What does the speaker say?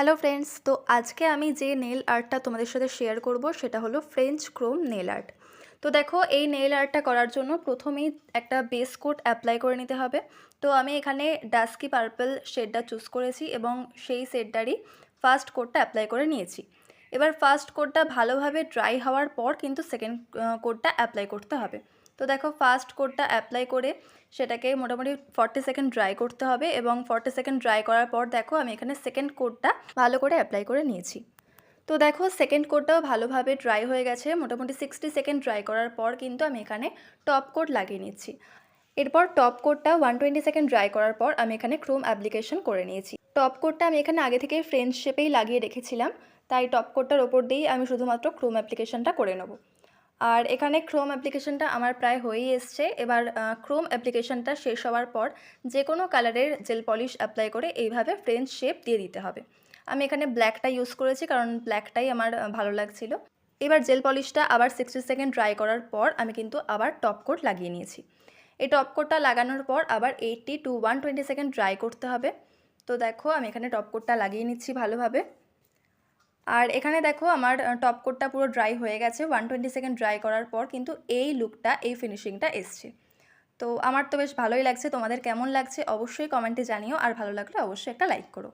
Hello friends, তো আজকে আমি যে নেল আর্টটা তোমাদের সাথে শেয়ার করব সেটা হলো ফ্রেঞ্চ ক্রোম নেল আর্ট। তো দেখো, এই নেল আর্টটা করার জন্য প্রথমেই একটা বেস কোট অ্যাপ্লাই করে নিতে হবে। তো আমি এখানে ডাস্কি পার্পল শেডটা চুজ করেছি এবং সেই শেডটারই ফার্স্ট কোটটা অ্যাপ্লাই করে নিয়েছি। এবার ফার্স্ট কোটটা ভালোভাবে ড্রাই হওয়ার পর কিন্তু সেকেন্ড কোটটা অ্যাপ্লাই করতে হবে। তো দেখো, ফার্স্ট কোটটা অ্যাপ্লাই করে সেটাকে মোটামুটি 40 সেকেন্ড ড্রাই করতে হবে এবং 40 সেকেন্ড ড্রাই করার পর দেখো আমি এখানে সেকেন্ড কোটটা ভালো করে অ্যাপ্লাই করে নিয়েছি। তো দেখো, সেকেন্ড কোটটাও ভালোভাবে ড্রাই হয়ে গেছে। মোটামুটি 60 সেকেন্ড ড্রাই করার পর কিন্তু আমি এখানে টপ কোট লাগিয়ে নিচ্ছি। এরপর টপ কোটটা 120 সেকেন্ড ড্রাই করার পর আমি এখানে ক্রোম অ্যাপ্লিকেশন করে নিয়েছি। টপ কোটটা আমি এখানে আগে থেকে ফ্রেঞ্চ শেপেই লাগিয়ে রেখেছিলাম, তাই টপ কোটটার ওপর দিয়েই আমি শুধুমাত্র ক্রোম অ্যাপ্লিকেশনটা করে নেব। আর এখানে ক্রোম অ্যাপ্লিকেশনটা আমার প্রায় হয়েই এসছে। এবার ক্রোম অ্যাপ্লিকেশনটা শেষ হওয়ার পর যে কোনো কালারের জেল পলিশ অ্যাপ্লাই করে এইভাবে ফ্রেঞ্চ শেপ দিয়ে দিতে হবে। আমি এখানে ব্ল্যাকটা ইউজ করেছি কারণ ব্ল্যাকটাই আমার ভালো লাগছিল। এবার জেল পলিশটা আবার 60 সেকেন্ড ড্রাই করার পর আমি কিন্তু আবার টপ কোট লাগিয়ে নিয়েছি। এই টপ কোটটা লাগানোর পর আবার 80 টু 120 সেকেন্ড ড্রাই করতে হবে। তো দেখো, আমি এখানে টপ কোটটা লাগিয়ে নিচ্ছি ভালোভাবে। আর এখানে দেখো, আমার টপ কোটটা পুরো ড্রাই হয়ে গেছে। 120 সেকেন্ড ড্রাই করার পর কিন্তু এই লুকটা, এই ফিনিশিংটা এসছে। তো আমার তো বেশ ভালোই লাগছে। তোমাদের কেমন লাগছে অবশ্যই কমেন্টে জানিও, আর ভালো লাগলে অবশ্যই একটা লাইক করো।